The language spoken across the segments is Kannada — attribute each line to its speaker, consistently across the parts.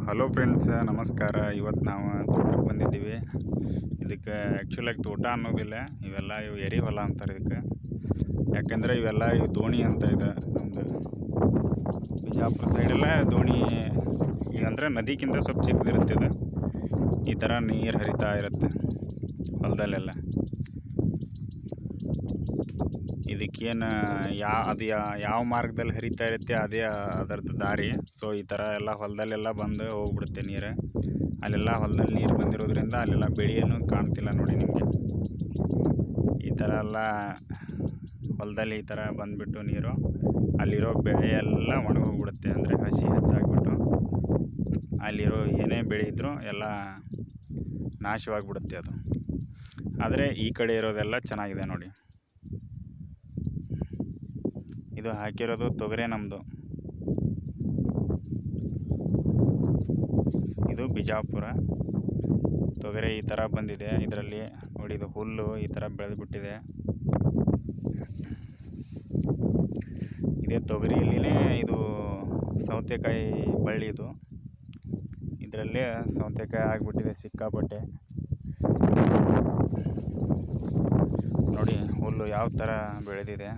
Speaker 1: ಹಲೋ ಫ್ರೆಂಡ್ಸ್, ನಮಸ್ಕಾರ. ಇವತ್ತು ನಾವು ತೋಟಕ್ಕೆ ಬಂದಿದ್ದೀವಿ. ಇದಕ್ಕೆ ಆ್ಯಕ್ಚುಲಾಗಿ ತೋಟ ಅನ್ನೋದಿಲ್ಲ, ಇವು ಎರಿ ಹೊಲ ಅಂತಾರೆ ಇದಕ್ಕೆ. ಯಾಕೆಂದರೆ ಇವು ದೋಣಿ ಅಂತ ಇದೆ. ನಮ್ಮದು ಬಿಜಾಪುರ ಸೈಡೆಲ್ಲ ದೋಣಿ ಅಂದರೆ ನದಿಗಿಂತ ಸ್ವಲ್ಪ ಚಿಕ್ಕದಿರುತ್ತೆ ಇದು. ಈ ಥರ ನೀರು ಹರಿತಾ ಇರುತ್ತೆ ಹೊಲದಲ್ಲೆಲ್ಲ. ಇದಕ್ಕೇನು ಯಾವ ಮಾರ್ಗದಲ್ಲಿ ಹರಿತಾ ಇರುತ್ತೆ ಅದೇ ಅದರದ್ದು ದಾರಿ. ಸೊ ಈ ಥರ ಎಲ್ಲ ಹೊಲದಲ್ಲೆಲ್ಲ ಬಂದು ಹೋಗ್ಬಿಡುತ್ತೆ ನೀರು. ಅಲ್ಲೆಲ್ಲ ಹೊಲದಲ್ಲಿ ನೀರು ಬಂದಿರೋದ್ರಿಂದ ಅಲ್ಲೆಲ್ಲ ಬೆಳೆ ಏನು ಕಾಣ್ತಿಲ್ಲ ನೋಡಿ ನಿಮಗೆ. ಈ ಥರ ಎಲ್ಲ ಹೊಲದಲ್ಲಿ ಈ ಥರ ಬಂದುಬಿಟ್ಟು ನೀರು ಅಲ್ಲಿರೋ ಬೆಳೆ ಎಲ್ಲ ಒಣಗೋಗ್ಬಿಡುತ್ತೆ. ಅಂದರೆ ಹಸಿ ಹೆಚ್ಚಾಗಿಬಿಟ್ಟು ಅಲ್ಲಿರೋ ಏನೇ ಬೆಳೆ ಇದ್ದರೂ ಎಲ್ಲ ನಾಶವಾಗಿಬಿಡುತ್ತೆ ಅದು. ಆದರೆ ಈ ಕಡೆ ಇರೋದೆಲ್ಲ ಚೆನ್ನಾಗಿದೆ ನೋಡಿ. ಇದು ಹಾಕಿರೋದು ತೊಗರೆ ನಮ್ಮದು. ಇದು ಬಿಜಾಪುರ ತೊಗರೆ ಈ ಥರ ಬಂದಿದೆ. ಇದರಲ್ಲಿ ನೋಡಿ, ಇದು ಹುಲ್ಲು ಈ ಥರ ಬೆಳೆದುಬಿಟ್ಟಿದೆ. ಇದೇ ತೊಗರಿಯಲ್ಲಿನೇ ಇದು ಸೌತೆಕಾಯಿ ಬಳ್ಳಿ. ಇದರಲ್ಲೇ ಸೌತೆಕಾಯಿ ಆಗಿಬಿಟ್ಟಿದೆ ಸಿಕ್ಕಾಪಟ್ಟೆ. ನೋಡಿ ಹುಲ್ಲು ಯಾವ ಥರ ಬೆಳೆದಿದೆ.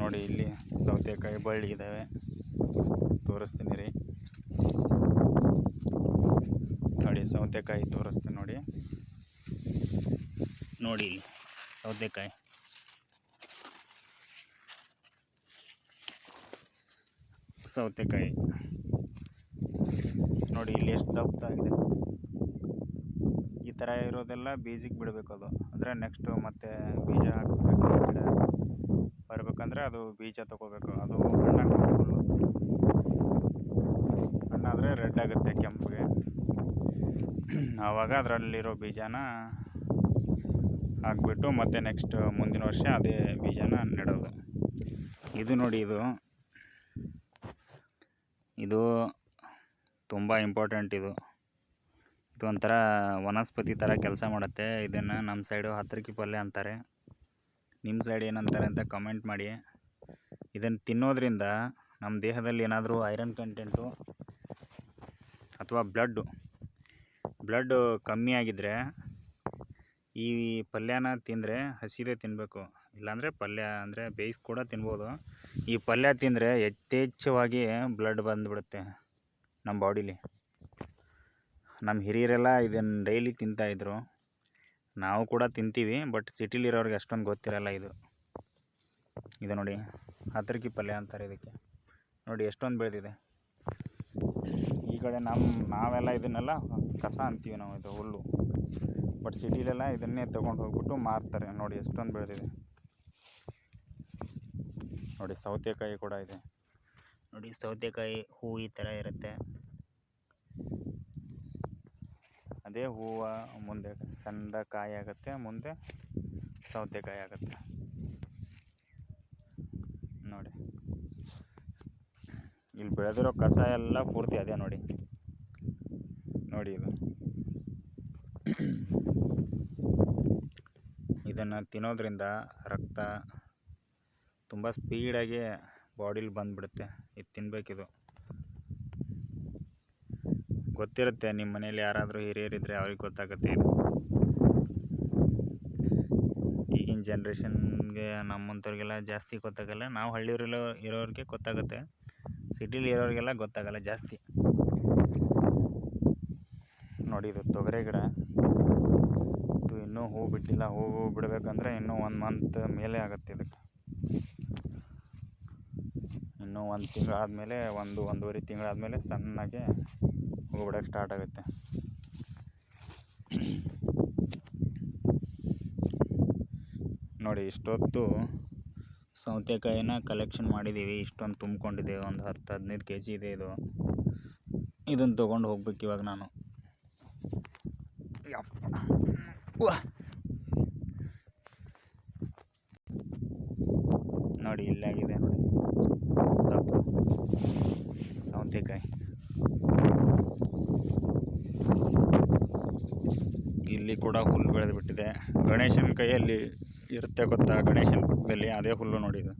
Speaker 1: ನೋಡಿ ಇಲ್ಲಿ ಸೌತೆಕಾಯಿ ಬಳ್ಳಿ ಇದ್ದಾವೆ, ತೋರಿಸ್ತೀನಿ ರೀ. ನೋಡಿ ಸೌತೆಕಾಯಿ ತೋರಿಸ್ತೀನಿ ನೋಡಿ. ನೋಡಿ ಇಲ್ಲಿ ಸೌತೆಕಾಯಿ ನೋಡಿ ಇಲ್ಲಿ ಎಷ್ಟು ದಪ್ಪದಾಗಿದೆ. ಈ ಥರ ಇರೋದೆಲ್ಲ ಬೀಜಕ್ಕೆ ಬಿಡಬೇಕು. ಅದು ಅಂದರೆ ನೆಕ್ಸ್ಟು ಮತ್ತೆ ಬೀಜ ಹಾಕಬೇಕು. ಗಿಡ ಬರಬೇಕಂದ್ರೆ ಅದು ಬೀಜ ತೊಗೋಬೇಕು. ಅದು ಹಣ್ಣಾಗಬೇಕು. ಹಣ್ಣಾದರೆ ರೆಡ್ ಆಗುತ್ತೆ ಕೆಂಪಿಗೆ. ಆವಾಗ ಅದರಲ್ಲಿರೋ ಬೀಜನ ಹಾಕ್ಬಿಟ್ಟು ಮತ್ತೆ ನೆಕ್ಸ್ಟ್ ಮುಂದಿನ ವರ್ಷ ಅದೇ ಬೀಜನ ನೆಡೋದು. ಇದು ನೋಡಿ, ಇದು ತುಂಬ ಇಂಪಾರ್ಟೆಂಟ್. ಇದು ಒಂಥರ ವನಸ್ಪತಿ ಥರ ಕೆಲಸ ಮಾಡುತ್ತೆ. ಇದನ್ನು ನಮ್ಮ ಸೈಡು ಹತ್ತರಕ್ಕಿ ಪಲ್ಯ ಅಂತಾರೆ. ನಿಮ್ಮ ಸೈಡ್ ಏನಂತಾರೆ ಅಂತ ಕಮೆಂಟ್ ಮಾಡಿ. ಇದನ್ನು ತಿನ್ನೋದ್ರಿಂದ ನಮ್ಮ ದೇಹದಲ್ಲಿ ಏನಾದರೂ ಐರನ್ ಕಂಟೆಂಟು ಅಥವಾ ಬ್ಲಡ್ಡು ಕಮ್ಮಿ ಆಗಿದ್ದರೆ ಈ ಪಲ್ಯನ ತಿಂದರೆ ಹಸಿದೇ ತಿನ್ನಬೇಕು. ಇಲ್ಲಾಂದರೆ ಪಲ್ಯ ಅಂದರೆ ಬೇಯಿಸಿ ಕೂಡ ತಿನ್ಬೋದು. ಈ ಪಲ್ಯ ತಿಂದರೆ ಯಥೇಚ್ಛವಾಗಿ ಬ್ಲಡ್ ಬಂದುಬಿಡುತ್ತೆ ನಮ್ಮ ಬಾಡಿಲಿ. ನಮ್ಮ ಹಿರಿಯರೆಲ್ಲ ಇದನ್ನು ಡೈಲಿ ತಿಂತಾಯಿದ್ರು. ನಾವು ಕೂಡ ತಿಂತೀವಿ, ಬಟ್ ಸಿಟಿಲಿರೋರಿಗೆ ಅಷ್ಟೊಂದು ಗೊತ್ತಿರಲ್ಲ. ಇದು ನೋಡಿ ಹತ್ತರಕ್ಕಿ ಪಲ್ಯ ಅಂತಾರೆ ಇದಕ್ಕೆ. ನೋಡಿ ಎಷ್ಟೊಂದು ಬೆಳೆದಿದೆ. ಈ ಕಡೆ ನಾವೆಲ್ಲ ಇದನ್ನೆಲ್ಲ ಕಸ ಅಂತೀವಿ ನಾವು, ಇದು ಹುಲ್ಲು. ಬಟ್ ಸಿಟಿಲೆಲ್ಲ ಇದನ್ನೇ ತೊಗೊಂಡು ಹೋಗ್ಬಿಟ್ಟು ಮಾರ್ತಾರೆ. ನೋಡಿ ಎಷ್ಟೊಂದು ಬೆಳೆದಿದೆ. ನೋಡಿ ಸೌತೆಕಾಯಿ ಕೂಡ ಇದೆ. ನೋಡಿ ಸೌತೆಕಾಯಿ ಹೂವು ಈ ಥರ ಇರುತ್ತೆ. ಅದೇ ಹೂವು ಮುಂದೆ ಸಣ್ಣ ಕಾಯಿ ಆಗುತ್ತೆ, ಮುಂದೆ ಸೌತೆಕಾಯಿ ಆಗುತ್ತೆ. ನೋಡಿ ಇಲ್ಲಿ ಬೆಳೆದಿರೋ ಕಸ ಎಲ್ಲ ಪೂರ್ತಿ ಅದೇ ನೋಡಿ. ಇದು ಇದನ್ನು ತಿನ್ನೋದ್ರಿಂದ ರಕ್ತ ತುಂಬ ಸ್ಪೀಡಾಗಿ ಬಾಡಿಲಿ ಬಂದುಬಿಡುತ್ತೆ. ಇದು ತಿನ್ನಬೇಕಿದು. ಗೊತ್ತಿರುತ್ತೆ, ನಿಮ್ಮ ಮನೇಲಿ ಯಾರಾದರೂ ಹಿರಿಯರಿದ್ದರೆ ಅವ್ರಿಗೆ ಗೊತ್ತಾಗುತ್ತೆ. ಇದು ಈಗಿನ ಜನ್ರೇಷನ್ಗೆ ನಮ್ಮಂಥವ್ರಿಗೆಲ್ಲ ಜಾಸ್ತಿ ಗೊತ್ತಾಗಲ್ಲ. ನಾವು ಇರೋರಿಗೆ ಗೊತ್ತಾಗುತ್ತೆ, ಸಿಟಿಲಿ ಇರೋರಿಗೆಲ್ಲ ಗೊತ್ತಾಗಲ್ಲ ಜಾಸ್ತಿ. ನೋಡಿ ಇದು ತೊಗರೆ ಗಿಡ. ಇದು ಇನ್ನೂ ಹೂ ಬಿಟ್ಟಿಲ್ಲ. ಹೂ ಬಿಡಬೇಕಂದ್ರೆ ಇನ್ನೂ 1 ಮಂತ್ ಮೇಲೆ ಆಗುತ್ತೆ. ಇದಕ್ಕೆ ಇನ್ನೂ 1 ತಿಂಗಳಾದಮೇಲೆ, 1-1.5 ತಿಂಗಳಾದಮೇಲೆ ಸಣ್ಣಗೆ ಹೂ ಬಿಡೋಕ್ಕೆ ಸ್ಟಾರ್ಟ್ ಆಗುತ್ತೆ. ನೋಡಿ ಇಷ್ಟೊತ್ತು ಸೌತೆಕಾಯಿನ ಕಲೆಕ್ಷನ್ ಮಾಡಿದ್ದೀವಿ. ಇಷ್ಟೊಂದು ತುಂಬಿಕೊಂಡಿದೆ. ಒಂದು 10-15 kg ಇದೆ ಇದು. ಇದನ್ನು ತೊಗೊಂಡು ಹೋಗ್ಬೇಕು ಇವಾಗ ನಾನು. ನೋಡಿ ಇಲ್ಲಾಗಿದೆ ನೋಡಿ ಸೌತೆಕಾಯಿ. ಇಲ್ಲಿ ಇಲ್ಲಿ ಕೂಡ ಹುಲ್ಲು ಬೆಳೆದುಬಿಟ್ಟಿದೆ. ಗಣೇಶನ ಕೈಯಲ್ಲಿ ಇರುತ್ತೆ ಗೊತ್ತಾ, ಗಣೇಶನ ಪಕ್ಕದಲ್ಲಿ ಅದೇ ಹುಲ್ಲು ನೋಡಿ ಇದು.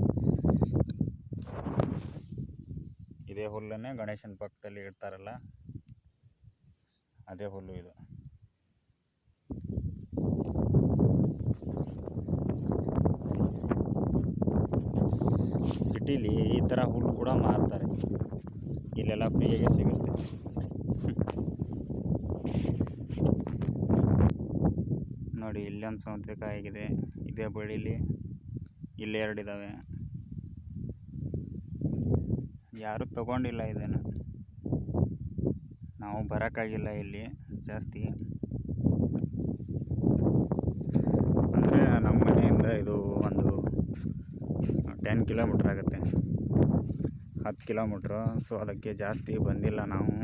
Speaker 1: ಇದೇ ಹುಲ್ಲನ್ನೇ ಗಣೇಶನ ಪಕ್ಕದಲ್ಲಿ ಇಡ್ತಾರಲ್ಲ, ಅದೇ ಹುಲ್ಲು ಇದು. ಸಿಟಿಲಿ ಈ ಥರ ಹುಲ್ಲು ಕೂಡ ಮಾರ್ತಾರೆ, ಇಲ್ಲೆಲ್ಲ ಫ್ರೀಯಾಗೆ ಸಿಗುತ್ತೆ. ನೋಡಿ ಇಲ್ಲೊಂದು ಸೌತೆಕಾಯಿ ಆಗಿದೆ, ಇದೇ ಬಳ್ಳಿಲಿ ಇಲ್ಲಿ 2 ಇದ್ದಾವೆ. ಯಾರೂ ತಗೊಂಡಿಲ್ಲ ಇದನ್ನು, ನಾವು ಬರೋಕ್ಕಾಗಿಲ್ಲ ಇಲ್ಲಿ ಜಾಸ್ತಿ. ಅಂದರೆ ನಮ್ಮ ಮನೆಯಿಂದ ಇದು ಒಂದು 10 ಕಿಲೋಮೀಟ್ರ್ ಆಗುತ್ತೆ, 10 ಕಿಲೋಮೀಟ್ರು. ಸೊ ಅದಕ್ಕೆ ಜಾಸ್ತಿ ಬಂದಿಲ್ಲ ನಾವು,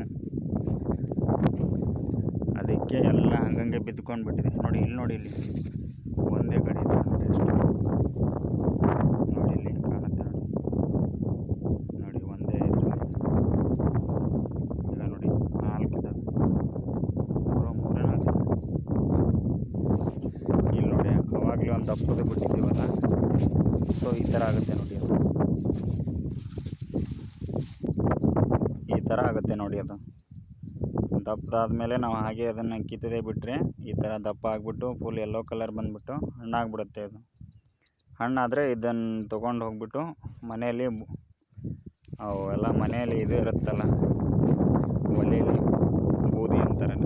Speaker 1: ಅದಕ್ಕೆ ಎಲ್ಲ ಹಂಗಂಗೆ ಬಿದ್ದುಕೊಂಡು ಬಿಟ್ಟಿದೆ. ನೋಡಿ ಇಲ್ಲಿ, ನೋಡಿ ಇಲ್ಲಿ ಒಂದೇ ಕಡೆ ಇದೆ ನೋಡಿ, ಎಷ್ಟು ನೋಡಿ ಇಲ್ಲಿ ಕಾಣುತ್ತೆ ನೋಡಿ, ನೋಡಿ ಒಂದೇ ಇದರಲ್ಲಿ ಇಲ್ಲ ನೋಡಿ 4 ಇದ್ದಾವೆ, 3 4 ಇಲ್ಲಿ ನೋಡಿ. ಅವಾಗಲೇ ಒಂದು ದಪ್ಪದು ಬಿಟ್ಟಿದ್ದೀವಲ್ಲ, ಸೊ ಈ ಥರ ಆಗುತ್ತೆ ನೋಡಿ, ಅದು ಈ ಥರ ಆಗುತ್ತೆ ನೋಡಿ. ಅದು ದಪ್ಪದಾದ್ಮೇಲೆ ನಾವು ಹಾಗೆ ಅದನ್ನು ಕಿತ್ತದೇ ಬಿಟ್ಟರೆ ಈ ಥರ ದಪ್ಪ ಆಗಿಬಿಟ್ಟು ಫುಲ್ ಯೆಲ್ಲೋ ಕಲರ್ ಬಂದುಬಿಟ್ಟು ಹಣ್ಣಾಗ್ಬಿಡುತ್ತೆ. ಅದು ಹಣ್ಣಾದರೆ ಇದನ್ನು ತೊಗೊಂಡು ಹೋಗ್ಬಿಟ್ಟು ಮನೆಯಲ್ಲಿ ಅವೆಲ್ಲ ಮನೆಯಲ್ಲಿ ಇದು ಇರುತ್ತಲ್ಲ, ಒಲೆಯಲ್ಲಿ ಬೂದಿ ಅಂತಾರಲ್ಲ,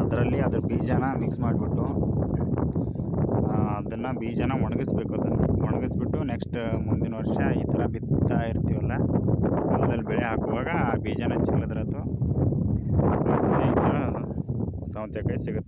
Speaker 1: ಅದರಲ್ಲಿ ಅದ್ರ ಬೀಜನ ಮಿಕ್ಸ್ ಮಾಡಿಬಿಟ್ಟು ಅದನ್ನು ಬೀಜನ ಒಣಗಿಸ್ಬೇಕು. ಅದನ್ನು ಒಣಗಿಸ್ಬಿಟ್ಟು ನೆಕ್ಸ್ಟ್ ಮುಂದಿನ ವರ್ಷ ಈ ಥರ ಬಿತ್ತಾ ಇರ್ತೀವಲ್ಲ, ಹೊಲದಲ್ಲಿ ಬೆಳೆ ಹಾಕುವಾಗ ಆ ಬೀಜನ ಚೆಲ್ಲಿದ್ರತು ಈ ಥರ ಸೌತೆಕಾಯಿ ಸಿಗುತ್ತೆ.